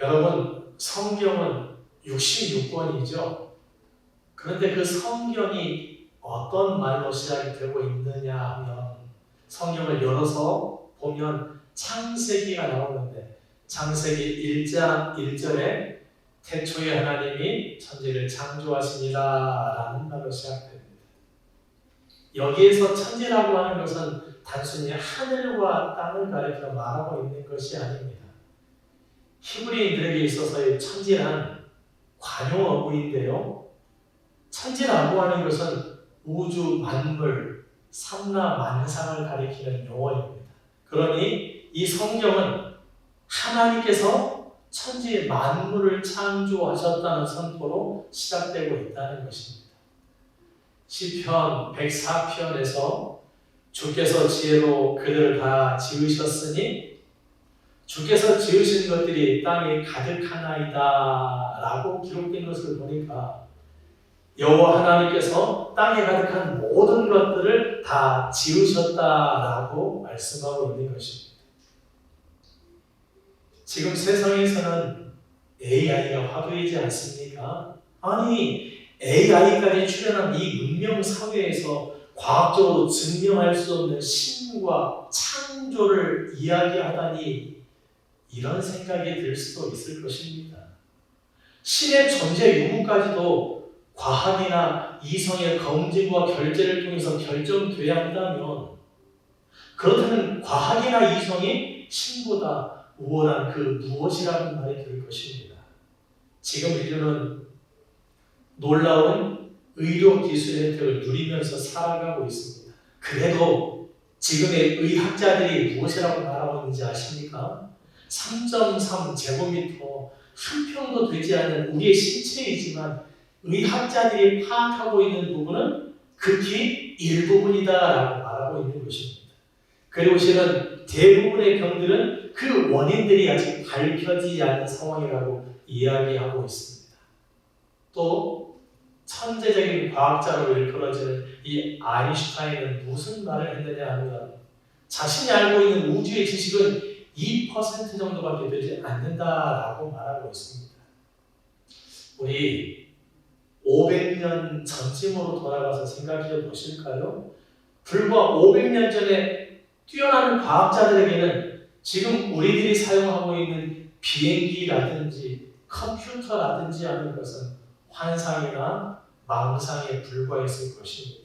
여러분, 성경은 66권이죠. 그런데 그 성경이 어떤 말로 시작이 되고 있느냐 하면 성경을 열어서 보면 창세기가 나오는데 창세기 1장 1절에 태초에 하나님이 천지를 창조하시니라 라는 말로 시작됩니다. 여기에서 천지라고 하는 것은 단순히 하늘과 땅을 가리켜 말하고 있는 것이 아닙니다. 히브리인들에게 있어서의 천지란 관용어구인데요. 천지라고 하는 것은 우주 만물, 삼라 만상을 가리키는 용어입니다. 그러니 이 성경은 하나님께서 천지 만물을 창조하셨다는 선포로 시작되고 있다는 것입니다. 시편 104편에서 주께서 지혜로 그들을 다 지으셨으니 주께서 지으신 것들이 땅에 가득하나이다 라고 기록된 것을 보니까 여호와 하나님께서 땅에 가득한 모든 것들을 다 지으셨다라고 말씀하고 있는 것입니다. 지금 세상에서는 AI가 화두이지 않습니까? 아니, AI까지 출현한 이 문명 사회에서 과학적으로 증명할 수 없는 신과 창조를 이야기하다니 이런 생각이 들 수도 있을 것입니다. 신의 존재 유무까지도 과학이나 이성의 검증과 결제를 통해서 결정돼야 한다면 그렇다면 과학이나 이성이 신보다 우월한 그 무엇이라는 말이 들 것입니다. 지금 인류는 놀라운 의료 기술의 혜택을 누리면서 살아가고 있습니다. 그래도 지금의 의학자들이 무엇이라고 말하고 있는지 아십니까? 3.3 제곱미터 한 평도 되지 않는 우리의 신체이지만 의학자들이 파악하고 있는 부분은 극히 일부분이다라고 말하고 있는 것입니다. 그리고 실은 대부분의 병들은 그 원인들이 아직 밝혀지지 않은 상황이라고 이야기하고 있습니다. 또 천재적인 과학자로 일컬어지는 이 아인슈타인은 무슨 말을 했느냐 하면 자신이 알고 있는 우주의 지식은 2% 정도밖에 되지 않는다라고 말하고 있습니다. 우리 500년 전쯤으로 돌아가서 생각해 보실까요? 불과 500년 전에 뛰어난 과학자들에게는 지금 우리들이 사용하고 있는 비행기라든지 컴퓨터라든지 하는 것은 환상이나 망상에 불과했을 것입니다.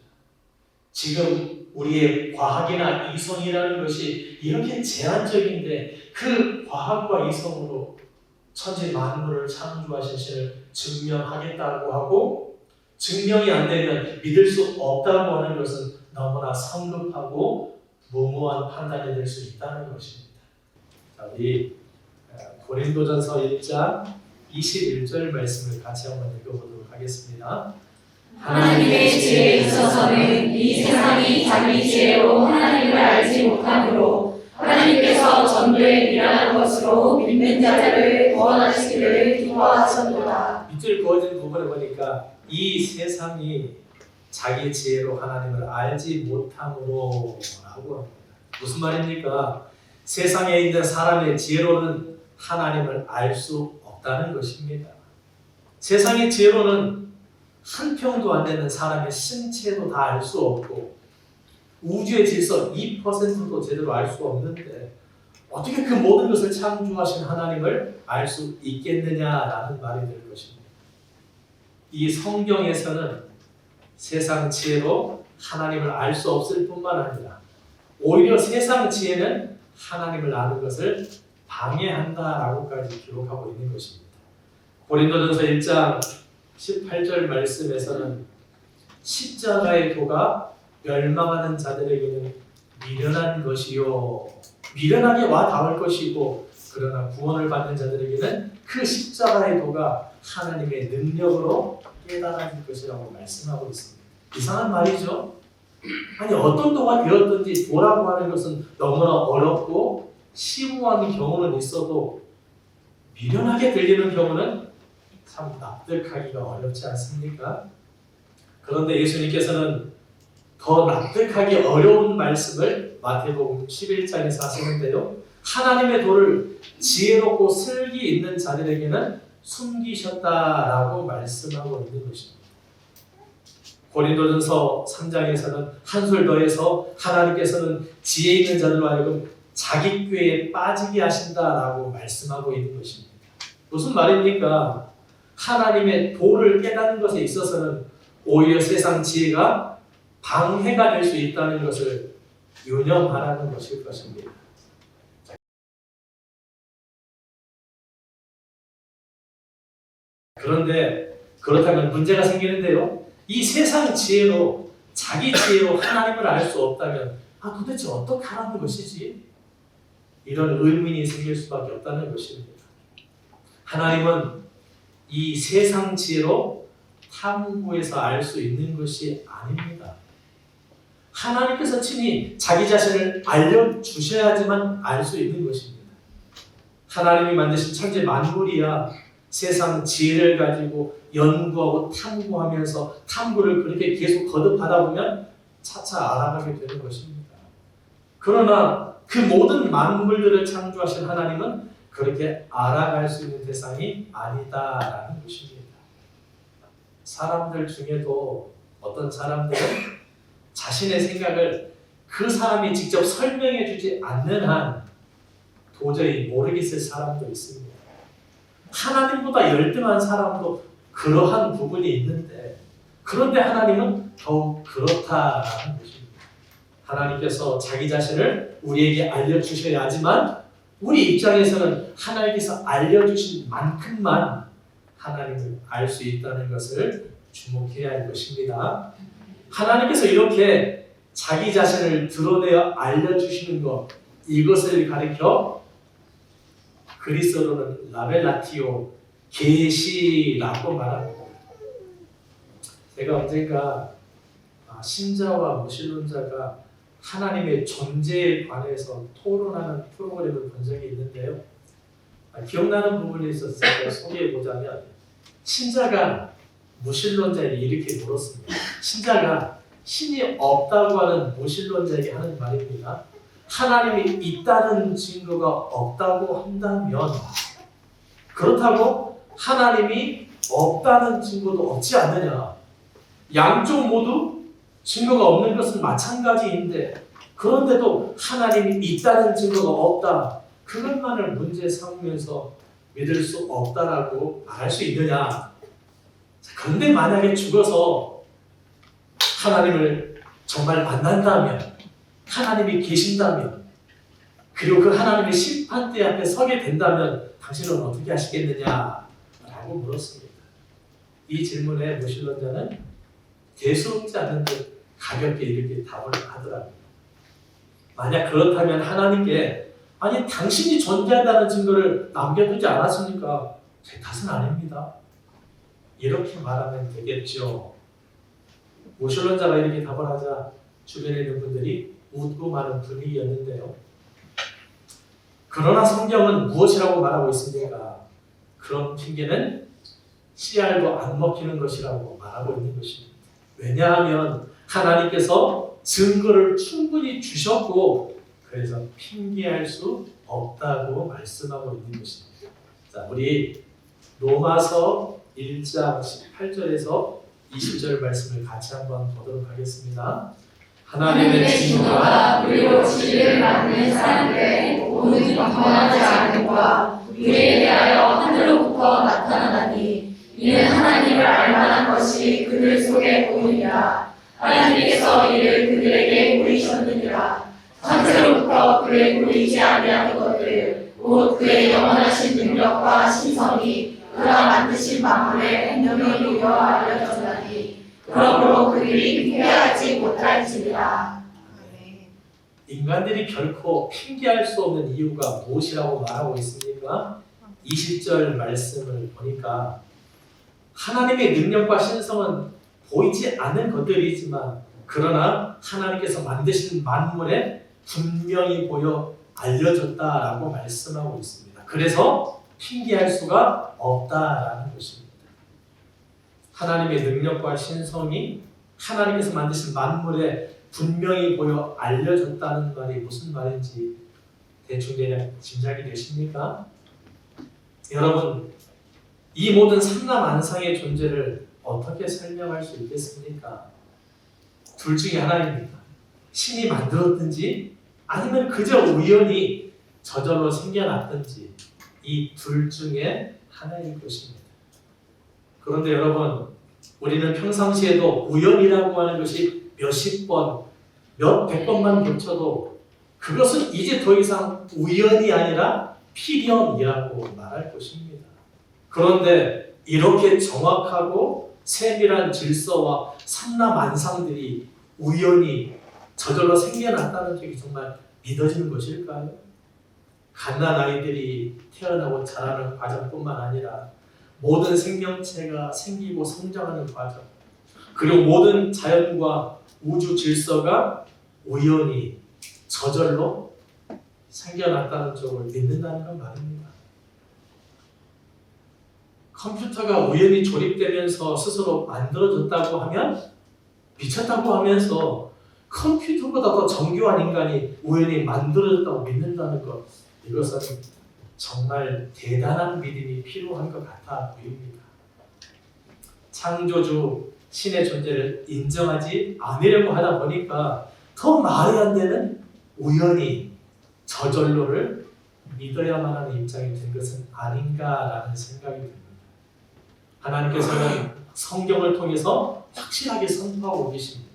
지금 우리의 과학이나 이성이라는 것이 이렇게 제한적인데 그 과학과 이성으로 천지 만물을 창조하신 신을 증명하겠다고 하고 증명이 안 되면 믿을 수 없다고 하는 것은 너무나 성급하고 무모한 판단이 될 수 있다는 것입니다. 자, 우리 고린도전서 1장 21절 말씀을 같이 한번 읽어보도록 하겠습니다. 하나님의 지혜에 있어서는 이 세상이 자기 지혜로 하나님을 알지 못하므로 하나님께서 전도에 미련한 것으로 믿는 자들을 구원하시기를 기뻐하셨도다. 밑줄 그어진 부분에 보니까 이 세상이 자기 지혜로 하나님을 알지 못함으로 라고 합니다. 무슨 말입니까? 세상에 있는 사람의 지혜로는 하나님을 알 수 없다는 것입니다. 세상의 지혜로는 한 평도 안 되는 사람의 신체도 다 알 수 없고 우주의 질서 2%도 제대로 알 수 없는데 어떻게 그 모든 것을 창조하신 하나님을 알 수 있겠느냐라는 말이 될 것입니다. 이 성경에서는 세상 지혜로 하나님을 알 수 없을 뿐만 아니라 오히려 세상 지혜는 하나님을 아는 것을 방해한다라고까지 기록하고 있는 것입니다. 고린도전서 1장 18절 말씀에서는 십자가의 도가 멸망하는 자들에게는 미련한 것이요 미련하게 와 닿을 것이고 그러나 구원을 받는 자들에게는 그 십자가의 도가 하나님의 능력으로 깨달아질 것이라고 말씀하고 있습니다. 이상한 말이죠. 아니 어떤 도가 되었든지 도라고 하는 것은 너무나 어렵고 심오한 경우는 있어도 미련하게 들리는 경우는 참 납득하기가 어렵지 않습니까? 그런데 예수님께서는 더 납득하기 어려운 말씀을 마태복음 11장에서 하시는데요. 하나님의 도를 지혜롭고 슬기 있는 자들에게는 숨기셨다라고 말씀하고 있는 것입니다. 고린도전서 3장에서는 한술 더해서 하나님께서는 지혜 있는 자들로 하여금 자기 꾀에 빠지게 하신다라고 말씀하고 있는 것입니다. 무슨 말입니까? 하나님의 도를 깨닫는 것에 있어서는 오히려 세상 지혜가 방해가 될 수 있다는 것을 유념하라는 것일 것입니다. 그런데 그렇다면 문제가 생기는데요. 이 세상 지혜로 자기 지혜로 하나님을 알 수 없다면 도대체 어떻게 하라는 것이지? 이런 의문이 생길 수밖에 없다는 것입니다. 하나님은 이 세상 지혜로 탐구해서 알 수 있는 것이 아닙니다. 하나님께서 친히 자기 자신을 알려주셔야지만 알 수 있는 것입니다. 하나님이 만드신 천지 만물이야 세상 지혜를 가지고 연구하고 탐구하면서 탐구를 그렇게 계속 거듭하다 보면 차차 알아가게 되는 것입니다. 그러나 그 모든 만물들을 창조하신 하나님은 그렇게 알아갈 수 있는 대상이 아니다라는 것입니다. 사람들 중에도 어떤 사람들은 자신의 생각을 그 사람이 직접 설명해 주지 않는 한 도저히 모르겠을 사람도 있습니다. 하나님보다 열등한 사람도 그러한 부분이 있는데 그런데 하나님은 더욱 그렇다라는 것입니다. 하나님께서 자기 자신을 우리에게 알려주셔야 하지만 우리 입장에서는 하나님께서 알려주신 만큼만 하나님을 알 수 있다는 것을 주목해야 할 것입니다. 하나님께서 이렇게 자기 자신을 드러내어 알려주시는 것, 이것을 가리켜 그리스어로는 라벨라티오, 계시라고 말합니다. 제가 언젠가 신자와 무신론자가 하나님의 존재에 관해서 토론하는 프로그램을 본 적이 있는데요. 기억나는 부분이 있어서 제가 소개해보자면 신자가 무신론자에게 이렇게 물었습니다. 신자가 신이 없다고 하는 무신론자에게 하는 말입니다. 하나님이 있다는 증거가 없다고 한다면 그렇다고 하나님이 없다는 증거도 없지 않느냐. 양쪽 모두 증거가 없는 것은 마찬가지인데 그런데도 하나님이 있다는 증거가 없다. 그것만을 문제 삼으면서 믿을 수 없다라고 말할 수 있느냐. 그런데 만약에 죽어서 하나님을 정말 만난다면 하나님이 계신다면 그리고 그 하나님의 심판대 앞에 서게 된다면 당신은 어떻게 하시겠느냐 라고 물었습니다. 이 질문에 무신론자는 대수롭지 않은 듯 가볍게 이렇게 답을 하더라고요. 만약 그렇다면 하나님께 아니 당신이 존재한다는 증거를 남겨두지 않았습니까? 제 탓은 아닙니다. 이렇게 말하면 되겠죠. 무신론자가 이렇게 답을 하자 주변에 있는 분들이 웃고 마는 분위기였는데요. 그러나 성경은 무엇이라고 말하고 있습니까? 그런 핑계는 씨알도 안 먹히는 것이라고 말하고 있는 것입니다. 왜냐하면 하나님께서 증거를 충분히 주셨고 그래서 핑계할 수 없다고 말씀하고 있는 것입니다. 자, 우리 로마서 1장 18절에서 20절 말씀을 같이 한번 보도록 하겠습니다. 하나님의 증거가 그리고 진리를 맡는 사람들의 오직 변하지 않음과 우리에 대하여 하늘로부터 나타나나니 이는 하나님을 알만한 것이 그들 속에 보이니라. 하나님께서 이를 그들에게 보이셨느니라. 창세로부터 그의 보이지 아니하는 것들 곧 그의 영원하신 능력과 신성이 그가 만드신 만물에 분명히 보여 알려졌나니 그러므로 그들이 핑계하지 못할지니라. 인간들이 결코 핑계할 수 없는 이유가 무엇이라고 말하고 있습니까? 20절 말씀을 보니까 하나님의 능력과 신성은 보이지 않는 것들이지만 그러나 하나님께서 만드신 만물에 분명히 보여 알려졌다라고 말씀하고 있습니다. 그래서 핑계할 수가 없다라는 것입니다. 하나님의 능력과 신성이 하나님께서 만드신 만물에 분명히 보여 알려졌다는 말이 무슨 말인지 대충 그냥 짐작이 되십니까? 여러분, 이 모든 삼라만상의 존재를 어떻게 설명할 수 있겠습니까? 둘 중에 하나입니다. 신이 만들었든지 아니면 그저 우연히 저절로 생겨났든지 이 둘 중에 하나일 것입니다. 그런데 여러분, 우리는 평상시에도 우연이라고 하는 것이 몇십 번, 몇백 번만 겹쳐도 그것은 이제 더 이상 우연이 아니라 필연이라고 말할 것입니다. 그런데 이렇게 정확하고 세밀한 질서와 삼라만상들이 우연히 저절로 생겨났다는 적이 정말 믿어지는 것일까요? 갓난아이들이 태어나고 자라는 과정뿐만 아니라 모든 생명체가 생기고 성장하는 과정, 그리고 모든 자연과 우주 질서가 우연히 저절로 생겨났다는 쪽을 믿는다는 건 말입니다. 컴퓨터가 우연히 조립되면서 스스로 만들어졌다고 하면 미쳤다고 하면서 컴퓨터보다 더 정교한 인간이 우연히 만들어졌다고 믿는다는 것, 이것은 정말 대단한 믿음이 필요한 것 같아 보입니다. 창조주 신의 존재를 인정하지 않으려고 하다 보니까 더 말이 안 되는 우연히 저절로를 믿어야만 하는 입장이 된 것은 아닌가라는 생각이 듭니다. 하나님께서는 성경을 통해서 확실하게 선포하고 계십니다.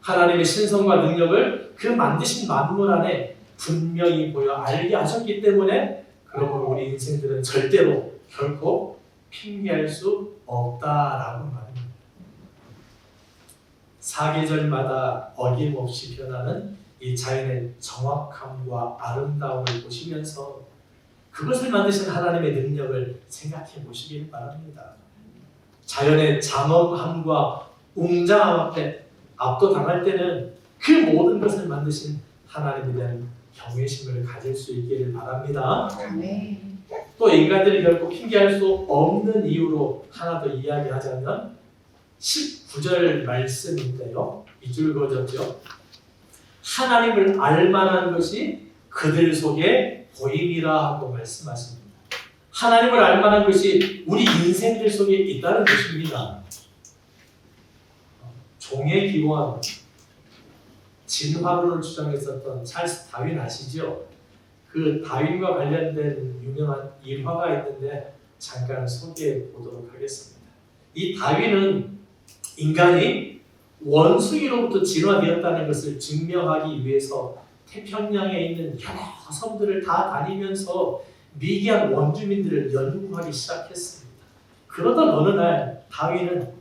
하나님의 신성과 능력을 그 만드신 만물 안에 분명히 보여 알게 하셨기 때문에 그러므로 우리 인생들은 절대로 결코 핑계할 수 없다라고 말합니다. 사계절마다 어김없이 변하는 이 자연의 정확함과 아름다움을 보시면서 그것을 만드신 하나님의 능력을 생각해 보시길 바랍니다. 자연의 장엄함과 웅장함 앞에 압도당할 때는 그 모든 것을 만드신 하나님에 대한 경외심을 가질 수 있기를 바랍니다. 또 인간들이 결코 핑계할 수 없는 이유로 하나 더 이야기하자면 19절 말씀인데요. 밑줄 그어졌죠. 하나님을 알만한 것이 그들 속에 보임이라 하고 말씀하십니다. 하나님을 알만한 것이 우리 인생들 속에 있다는 것입니다. 종의 기원, 진화론을 주장했었던 찰스 다윈 아시죠? 그 다윈과 관련된 유명한 일화가 있는데 잠깐 소개해 보도록 하겠습니다. 이 다윈은 인간이 원숭이로부터 진화되었다는 것을 증명하기 위해서 태평양에 있는 여러 섬들을 다 다니면서 미개한 원주민들을 연구하기 시작했습니다. 그러던 어느 날 다윈은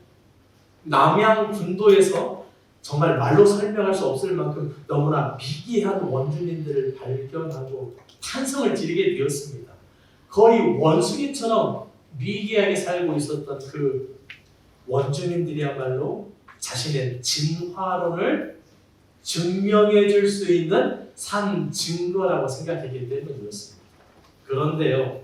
남양 군도에서 정말 말로 설명할 수 없을 만큼 너무나 미개한 원주민들을 발견하고 탄성을 지르게 되었습니다. 거의 원숭이처럼 미개하게 살고 있었던 그 원주민들이야말로 자신의 진화론을 증명해 줄 수 있는 산 증거라고 생각했기 때문이었습니다. 그런데요,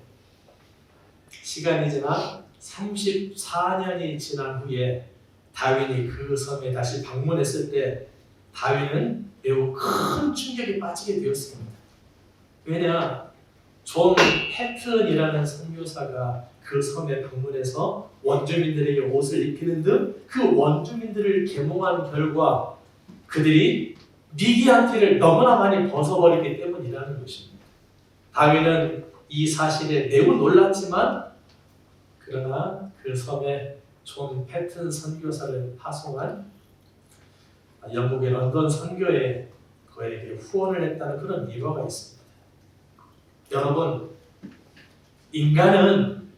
시간이 지나 34년이 지난 후에 다윈이 그 섬에 다시 방문했을 때 다윈은 매우 큰 충격에 빠지게 되었습니다. 왜냐, 존 패튼이라는 선교사가 그 섬에 방문해서 원주민들에게 옷을 입히는 등 그 원주민들을 계몽한 결과 그들이 미개한 티를 너무나 많이 벗어버리기 때문이라는 것입니다. 다윈은 이 사실에 매우 놀랐지만 그러나 그 섬에 존 패튼 선교사를 파송한 영국의 런던 선교에 그에게 후원을 했다는 그런 일화가 있습니다. 여러분, 인간은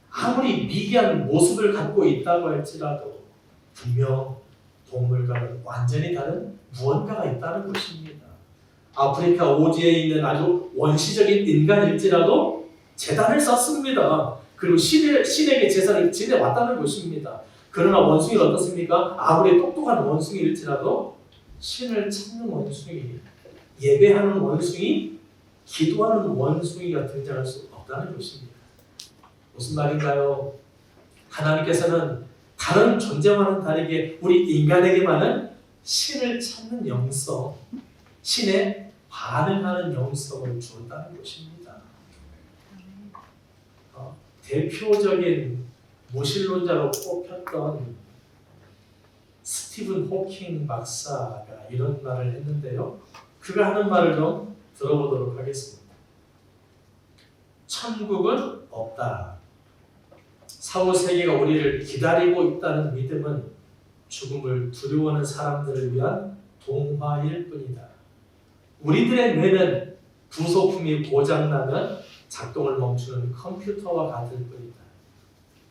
아무리 미개한 모습을 갖고 있다고 할지라도 분명 동물과는 완전히 다른 무언가가 있다는 것입니다. 아프리카 오지에 있는 아주 원시적인 인간일지라도 제단을 쌓습니다. 그리고 신에게 제사를 지내왔다는 것입니다. 그러나 원숭이는 어떻습니까? 아무리 똑똑한 원숭이일지라도 신을 찾는 원숭이, 예배하는 원숭이, 기도하는 원숭이가 등장할 수 없다는 것입니다. 무슨 말인가요? 하나님께서는 다른 존재와는 다르게 우리 인간에게만은 신을 찾는 영성, 신의 반응하는 영성을 주었다는 것입니다. 대표적인 무신론자로 꼽혔던 스티븐 호킹 박사가 이런 말을 했는데요. 그가 하는 말을 좀 들어보도록 하겠습니다. 천국은 없다. 사후 세계가 우리를 기다리고 있다는 믿음은 죽음을 두려워하는 사람들을 위한 동화일 뿐이다. 우리들의 뇌는 부속품이 고장나면 작동을 멈추는 컴퓨터와 같을 뿐이다.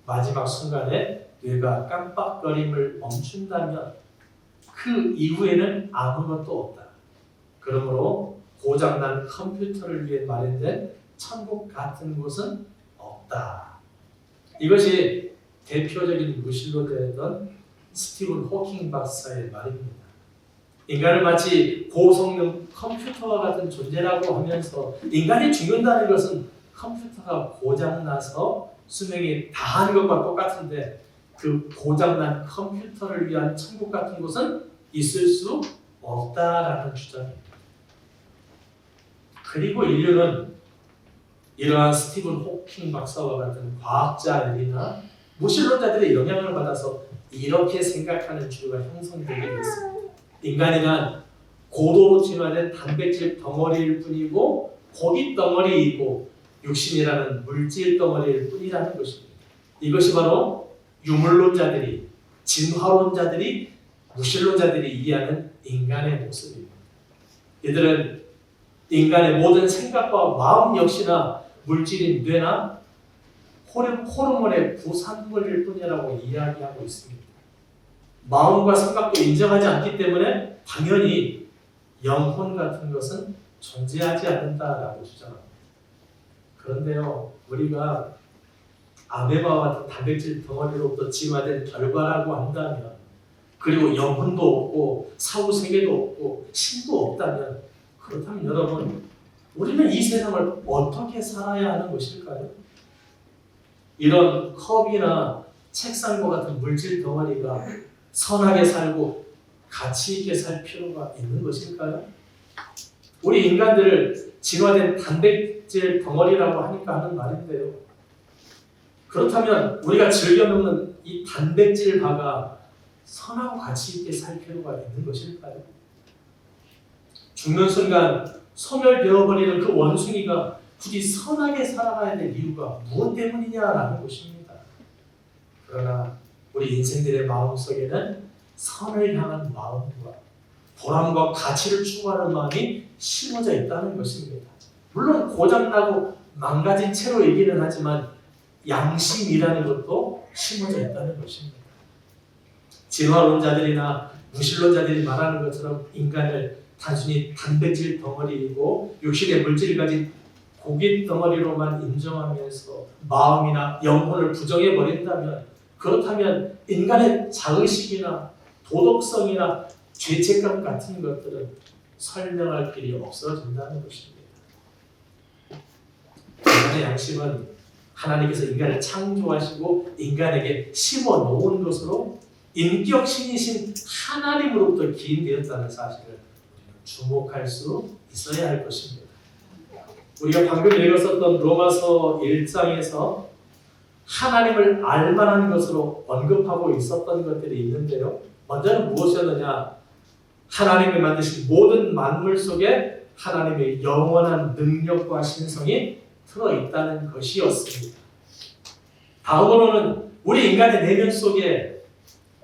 마지막 순간에 뇌가 깜빡거림을 멈춘다면 그 이후에는 아무것도 없다. 그러므로 고장난 컴퓨터를 위해 마련된 천국 같은 곳은 없다. 이것이 대표적인 무신론자였던 스티븐 호킹 박사의 말입니다. 인간을 마치 고성능 컴퓨터와 같은 존재라고 하면서 인간이 죽는다는 것은 컴퓨터가 고장나서 수명이 다한 것과 똑같은데 그 고장난 컴퓨터를 위한 천국 같은 곳은 있을 수 없다라는 주장입니다. 그리고 인류는 이러한 스티븐 호킹 박사와 같은 과학자들이나 무신론자들의 영향을 받아서 이렇게 생각하는 주류가 형성되게 됐습니다. 인간이란 고도로 진화된 단백질 덩어리일 뿐이고 고기 덩어리이고 육신이라는 물질 덩어리일 뿐이라는 것입니다. 이것이 바로 유물론자들이, 진화론자들이, 무신론자들이 이해하는 인간의 모습입니다. 이들은 인간의 모든 생각과 마음 역시나 물질인 뇌나 호르몬의 부산물일 뿐이라고 이야기하고 있습니다. 마음과 생각도 인정하지 않기 때문에 당연히 영혼 같은 것은 존재하지 않는다라고 주장합니다. 그런데요, 우리가 아메바와 같은 단백질 덩어리로부터 진화된 결과라고 한다면, 그리고 영혼도 없고 사후 세계도 없고 신도 없다면, 그렇다면 여러분, 우리는 이 세상을 어떻게 살아야 하는 것일까요? 이런 컵이나 책상과 같은 물질 덩어리가 선하게 살고 가치 있게 살 필요가 있는 것일까요? 우리 인간들을 진화된 단백질 덩어리라고 하니까 하는 말인데요. 그렇다면 우리가 즐겨 먹는 이 단백질 바가 선하고 가치 있게 살 필요가 있는 것일까요? 죽는 순간 소멸되어버리는 그 원숭이가 굳이 선하게 살아가야 될 이유가 무엇 때문이냐라는 것입니다. 그러나 우리 인생들의 마음속에는 선을 향한 마음과 보람과 가치를 추구하는 마음이 심어져 있다는 것입니다. 물론 고장나고 망가진 채로 얘기는 하지만 양심이라는 것도 심어져 있다는 것입니다. 진화론자들이나 무신론자들이 말하는 것처럼 인간을 단순히 단백질 덩어리이고 육신의 물질을 가진 고기 덩어리로만 인정하면서 마음이나 영혼을 부정해버린다면, 그렇다면 인간의 자의식이나 도덕성이나 죄책감 같은 것들은 설명할 길이 없어진다는 것입니다. 인간의 양심은 하나님께서 인간을 창조하시고 인간에게 심어 놓은 것으로 인격신이신 하나님으로부터 기인되었다는 사실을 주목할 수 있어야 할 것입니다. 우리가 방금 읽었었던 로마서 1장에서 하나님을 알만한 것으로 언급하고 있었던 것들이 있는데요. 먼저는 무엇이었느냐? 하나님이 만드신 모든 만물 속에 하나님의 영원한 능력과 신성이 들어있다는 것이었습니다. 다음으로는 우리 인간의 내면 속에,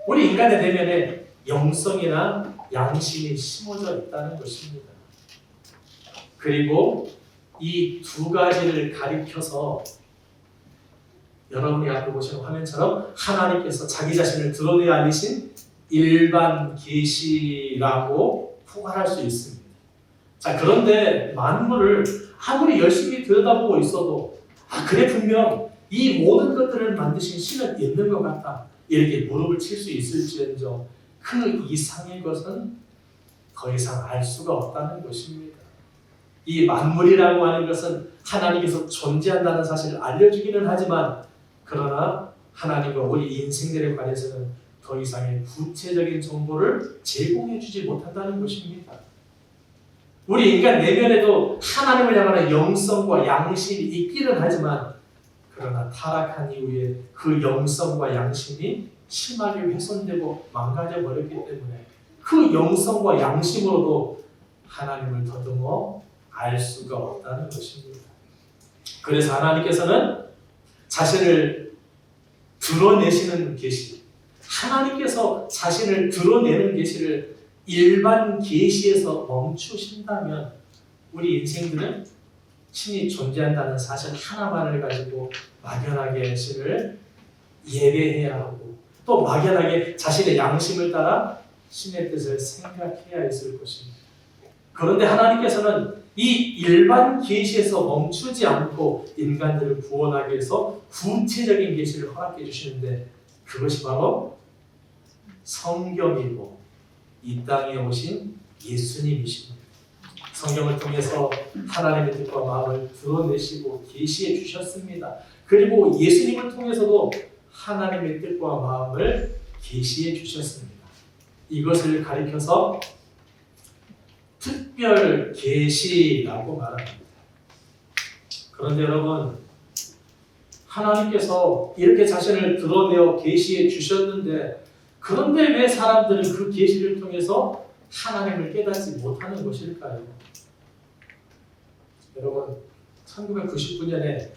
우리 인간의 내면에 영성이나 양심이 심어져 있다는 것입니다. 그리고 이 두 가지를 가리켜서 여러분이 앞에 보시는 화면처럼 하나님께서 자기 자신을 드러내 알리신 일반 계시라고 포괄할 수 있습니다. 자, 그런데 만물을 아무리 열심히 들여다보고 있어도 그래 분명 이 모든 것들을 만드신 신은 있는 것 같다, 이렇게 무릎을 칠 수 있을지언정 그 이상의 것은 더 이상 알 수가 없다는 것입니다. 이 만물이라고 하는 것은 하나님께서 존재한다는 사실을 알려주기는 하지만, 그러나 하나님과 우리 인생들에 관해서는 더 이상의 구체적인 정보를 제공해주지 못한다는 것입니다. 우리 인간 내면에도 하나님을 향하는 영성과 양심이 있기는 하지만 그러나 타락한 이후에 그 영성과 양심이 심하게 훼손되고 망가져 버렸기 때문에 그 영성과 양심으로도 하나님을 더듬어 알 수가 없다는 것입니다. 그래서 하나님께서는 자신을 드러내시는 계시, 하나님께서 자신을 드러내는 계시를 일반 계시에서 멈추신다면 우리 인생들은 신이 존재한다는 사실 하나만을 가지고 막연하게 신을 예배해야 하고 또 막연하게 자신의 양심을 따라 신의 뜻을 생각해야 했을 것입니다. 그런데 하나님께서는 이 일반 계시에서 멈추지 않고 인간들을 구원하기 위해서 구체적인 계시를 허락해 주시는데 그것이 바로 성경이고 이 땅에 오신 예수님이십니다. 성경을 통해서 하나님의 뜻과 마음을 드러내시고 계시해 주셨습니다. 그리고 예수님을 통해서도 하나님의 뜻과 마음을 계시해 주셨습니다. 이것을 가리켜서 특별 계시라고 말합니다. 그런데 여러분, 하나님께서 이렇게 자신을 드러내어 계시해 주셨는데 그런데 왜 사람들은 그 계시를 통해서 하나님을 깨닫지 못하는 것일까요? 여러분, 1999년에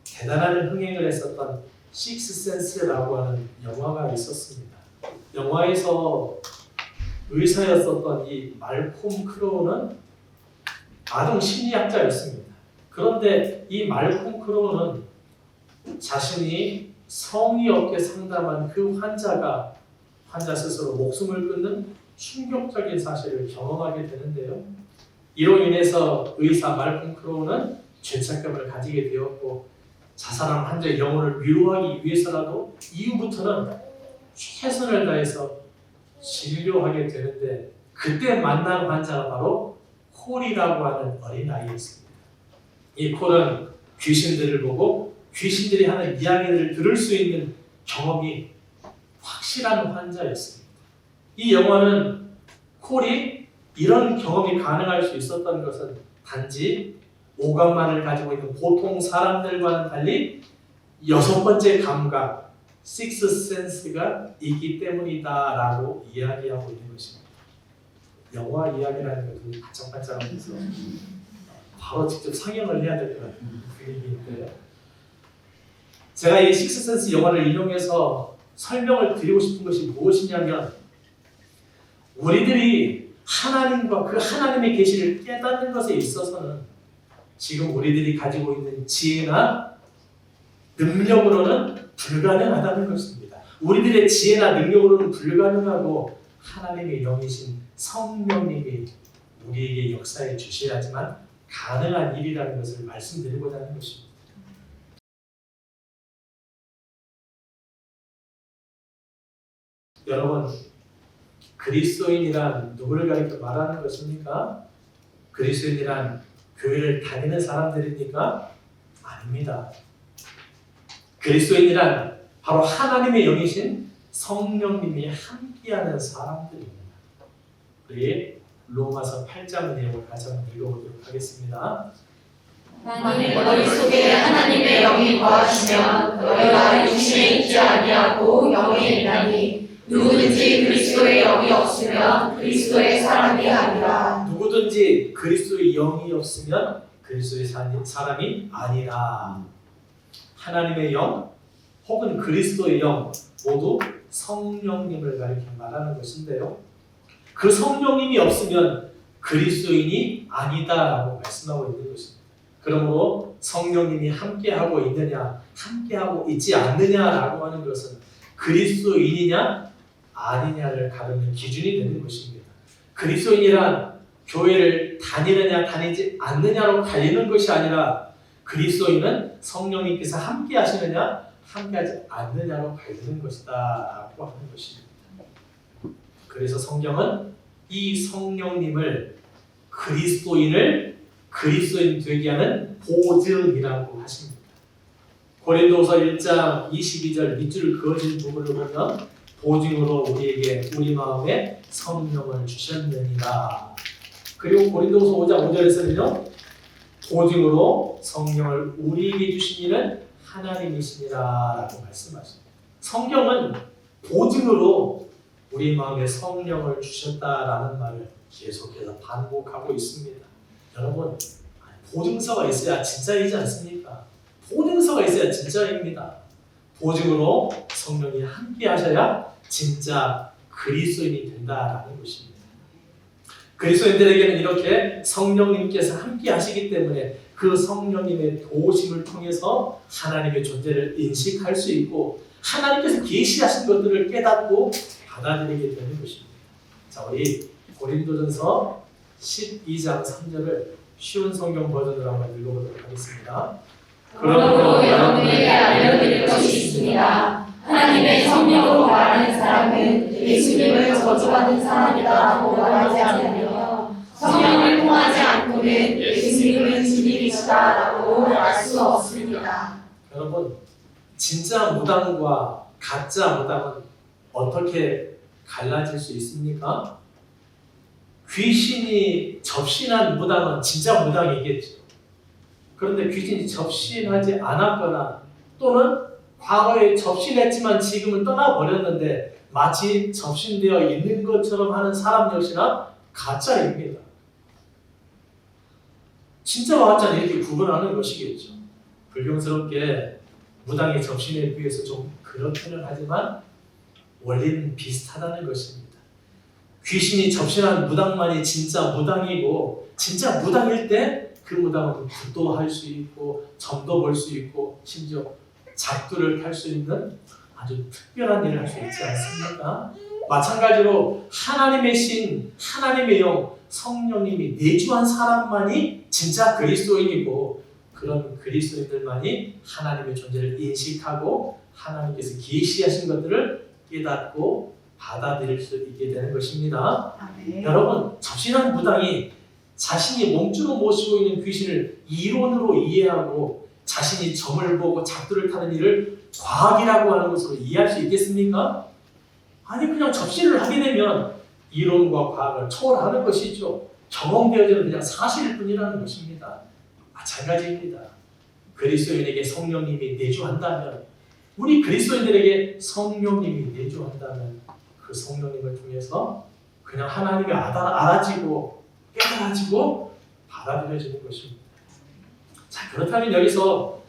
대단한 흥행을 했었던 식스센스라고 하는 영화가 있었습니다. 영화에서 의사였었던 이 말콤 크로우는 아동 심리학자였습니다. 그런데 이 말콤 크로우는 자신이 성의 없게 상담한 그 환자 스스로 목숨을 끊는 충격적인 사실을 경험하게 되는데요. 이로 인해서 의사 말콤 크로우는 죄책감을 가지게 되었고 자살한 환자의 영혼을 위로하기 위해서라도 이후부터는 최선을 다해서 진료하게 되는데 그때 만난 환자가 바로 콜이라고 하는 어린아이였습니다. 이 콜은 귀신들을 보고 귀신들이 하는 이야기를 들을 수 있는 경험이 확실한 환자였습니다. 이 영화는 콜이 이런 경험이 가능할 수 있었던 것은 단지 오감만을 가지고 있는 보통 사람들과는 달리 6번째 감각, 식스 센스가 있기 때문이다라고 이야기하고 있는 것입니다. 영화 이야기라는 것은 반짝반짝하면서 바로 직접 상영을 해야 될 것 같은 분위기인데요. 제가 이 식스 센스 영화를 인용해서 설명을 드리고 싶은 것이 무엇이냐면 우리들이 하나님과 그 하나님의 계시를 깨닫는 것에 있어서는 지금 우리들이 가지고 있는 지혜나 능력으로는 불가능하다는 것입니다. 우리들의 지혜나 능력으로는 불가능하고 하나님의 영이신 성령님이 우리에게 역사해 주셔야지만 가능한 일이라는 것을 말씀드리고자 하는 것입니다. 여러분, 그리스도인이란 누구를 가리켜 말하는 것입니까? 그리스도인이란 교회를 다니는 사람들입니까? 아닙니다. 그리스도인이란 바로 하나님의 영이신 성령님이 함께하는 사람들입니다. 우리 로마서 8장 내용을 같이 한번 읽어보도록 하겠습니다. 만일 머릿속에 하나님의 영이 거하시면 너희가 육신에 있지 아니하고 영에 있나니 누구든지 그리스도의 영이 없으면 그리스도의 사람이 아니라. 누구든지 그리스도의 영이 없으면 그리스도의 사람이 아니라. 하나님의 영 혹은 그리스도의 영 모두 성령님을 가리켜 말하는 것인데요. 그 성령님이 없으면 그리스도인이 아니다라고 말씀하고 있는 것입니다. 그러므로 성령님이 함께하고 있느냐 함께하고 있지 않느냐라고 하는 것은 그리스도인이냐 아니냐를 가르는 기준이 되는 것입니다. 그리스도인이란 교회를 다니느냐 다니지 않느냐로 갈리는 것이 아니라 그리스도인은 성령님께서 함께 하시느냐 함께하지 않느냐로 갈리는 것이다 라고 하는 것입니다. 그래서 성경은 이 성령님을 그리스도인을 그리스도인 되게 하는 보증이라고 하십니다. 고린도서 1장 22절 밑줄을 그어진 부분을 보면 보증으로 우리에게 우리 마음에 성령을 주셨느니라. 그리고 고린도서 5장 5절에서는요. 보증으로 성령을 우리에게 주신 이는 하나님이시니라라고 말씀하십니다. 성경은 보증으로 우리 마음에 성령을 주셨다라는 말을 계속해서 반복하고 있습니다. 여러분, 보증서가 있어야 진짜이지 않습니까? 보증서가 있어야 진짜입니다. 보증으로 성령이 함께 하셔야 진짜 그리스도인이 된다라는 것입니다. 그리스도인들에게는 이렇게 성령님께서 함께 하시기 때문에 그 성령님의 도우심을 통해서 하나님의 존재를 인식할 수 있고 하나님께서 계시하신 것들을 깨닫고 받아들이게 되는 것입니다. 자, 우리 고린도전서 12장 3절을 쉬운 성경 버전으로 한번 읽어보도록 하겠습니다. 그러므로 여러분에게 알려드릴 것이 있습니다. 하나님의 성령으로 말하는 사람은 예수님을 저주받은 사람이다라고 말하지 않으며 성령을 통하지 않고는 예수님은 주님이시다라고 말 수 없습니다. 여러분, 진짜 무당과 가짜 무당은 어떻게 갈라질 수 있습니까? 귀신이 접신한 무당은 진짜 무당이겠죠. 그런데 귀신이 접신하지 않았거나 또는 과거에 접신했지만 지금은 떠나버렸는데 마치 접신되어 있는 것처럼 하는 사람 역시나 가짜입니다. 진짜와 가짜는 이렇게 구분하는 것이겠죠. 불경스럽게 무당의 접신에 비해서 좀 그렇기는 하지만 원리는 비슷하다는 것입니다. 귀신이 접신한 무당만이 진짜 무당이고 진짜 무당일 때 그 무당은 굿도 할 수 있고 점도 볼 수 있고 심지어 작두를 탈 수 있는 아주 특별한 일을 할 수 있지 않습니까? 마찬가지로 하나님의 신, 하나님의 영, 성령님이 내주한 사람만이 진짜 그리스도인이고 그런 그리스도인들만이 하나님의 존재를 인식하고 하나님께서 계시하신 것들을 깨닫고 받아들일 수 있게 되는 것입니다. 여러분, 접신한 무당이 자신이 몸주로 모시고 있는 귀신을 이론으로 이해하고 자신이 점을 보고 작두를 타는 일을 과학이라고 하는 것으로 이해할 수 있겠습니까? 아니, 그냥 접신을 하게 되면 이론과 과학을 초월하는 것이죠. 경험되어지는 그냥 사실일 뿐이라는 것입니다. 마찬가지입니다. 그리스도인에게 성령님이 내주한다면 우리 그리스도인들에게 성령님이 내주한다면 그 성령님을 통해서 그냥 하나님이 알아지고 깨달아지고 받아들여지는 것입니다. 자, 그렇다면 여기서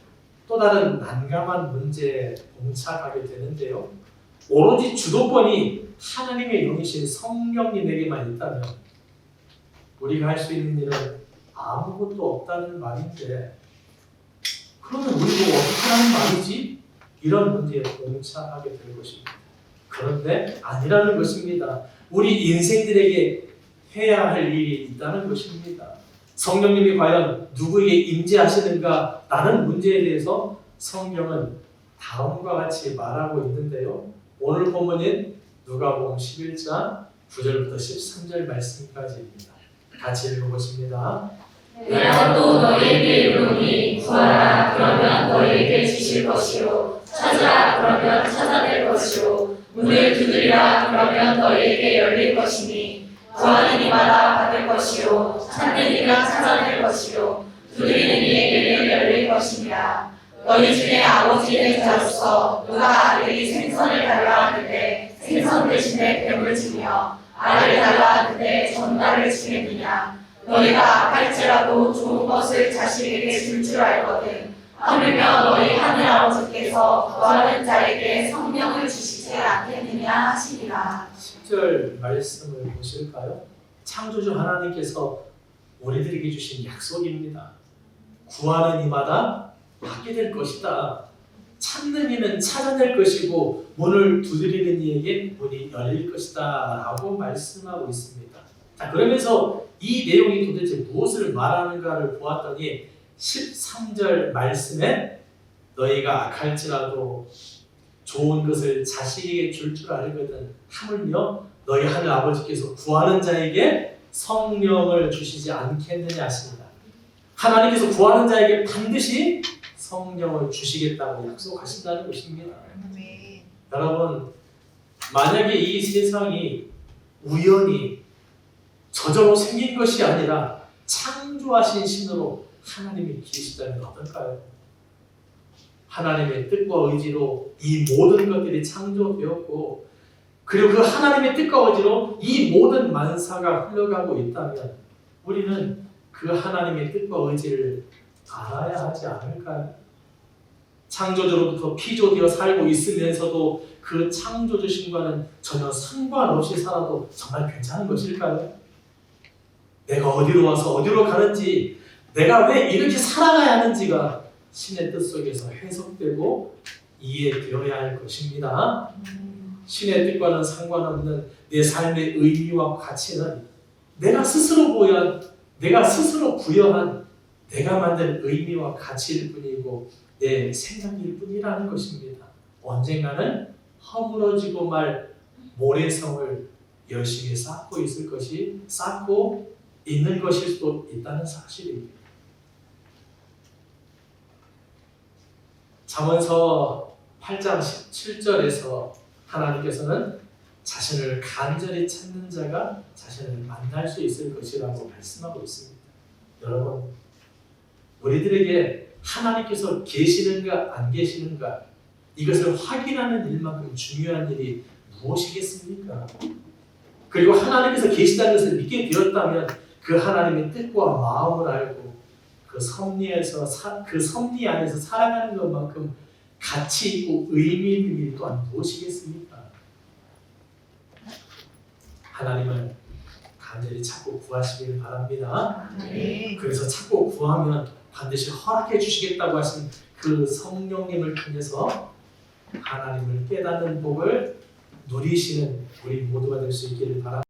또 다른 난감한 문제에 봉착하게 되는데요. 오로지 주도권이 하나님의 영이신 성령님에게만 있다면 우리가 할 수 있는 일은 아무것도 없다는 말인데 그러면 우리도 어떻게 하는 말이지? 이런 문제에 봉착하게 될 것입니다. 그런데 아니라는 것입니다. 우리 인생들에게 해야 할 일이 있다는 것입니다. 성령님이 과연 누구에게 임재하시는가 라는 문제에 대해서 성경은 다음과 같이 말하고 있는데요. 오늘 본문인 누가복음 11장 9절부터 13절 말씀까지입니다. 같이 읽어보십니다. 내가 또 너희에게 이르노니 구하라 그러면 너희에게 주실 것이요 찾으라 그러면 찾아낼 것이요 문을 두드리라 그러면 너희에게 열릴 것이니 구하는 이마다 받을 것이요 찾는 이가 찾아낼 것이요 두드리는 이에게는 열릴 것이니라. 너희 중에 아버지 된 자로서 누가 아들이 생선을 달라 하는데 생선 대신에 뱀을 주며 알을 달라 하는데 전갈을 주겠느냐. 너희가 악할지라도 좋은 것을 자식에게 줄 줄 알거든. 하물며 너희 하늘 아버지께서 구하는 자에게 성령을 주시지 않겠느냐 하시니라. 10절 말씀을 보실까요? 창조주 하나님께서 우리들에게 주신 약속입니다. 구하는 이마다 받게 될 것이다. 찾는 이는 찾아낼 것이고 문을 두드리는 이에게 문이 열릴 것이다 라고 말씀하고 있습니다. 자, 그러면서 이 내용이 도대체 무엇을 말하는가를 보았더니 13절 말씀에 너희가 악할지라도 좋은 것을 자식에게 줄 줄 알거든 하물며 너희 하늘 아버지께서 구하는 자에게 성령을 주시지 않겠느냐 하십니다. 하나님께서 구하는 자에게 반드시 성령을 주시겠다고 약속하신다는 것입니다. 여러분, 만약에 이 세상이 우연히 저절로 생긴 것이 아니라 창조하신 신으로 하나님이 계시다면 어떨까요? 하나님의 뜻과 의지로 이 모든 것들이 창조되었고, 그리고 그 하나님의 뜻과 의지로 이 모든 만사가 흘러가고 있다면 우리는 그 하나님의 뜻과 의지를 알아야 하지 않을까요? 창조주로부터 피조되어 살고 있으면서도 그 창조주신과는 전혀 상관없이 살아도 정말 괜찮은 것일까요? 내가 어디로 와서 어디로 가는지, 내가 왜 이렇게 살아가야 하는지가 신의 뜻 속에서 해석되고 이해되어야 할 것입니다. 신의 뜻과는 상관없는 내 삶의 의미와 가치는 내가 스스로 부여한 내가 만든 의미와 가치일 뿐이고 내 생각일 뿐이라는 것입니다. 언젠가는 허물어지고 말 모래성을 열심히 쌓고 있는 것일 수도 있다는 사실입니다. 잠언서 8장 17절에서 하나님께서는 자신을 간절히 찾는 자가 자신을 만날 수 있을 것이라고 말씀하고 있습니다. 여러분, 우리들에게 하나님께서 계시는가 안 계시는가 이것을 확인하는 일만큼 중요한 일이 무엇이겠습니까? 그리고 하나님께서 계시다는 것을 믿게 되었다면 그 하나님의 뜻과 마음을 알고 그 섭리 안에서 살아가는 것만큼 가치 있고 의미 있는 일 또한 무엇이겠습니까? 하나님을 간절히 찾고 구하시길 바랍니다. 그래서 찾고 구하면 반드시 허락해 주시겠다고 하신 그 성령님을 통해서 하나님을 깨닫는 복을 누리시는 우리 모두가 될 수 있기를 바랍니다.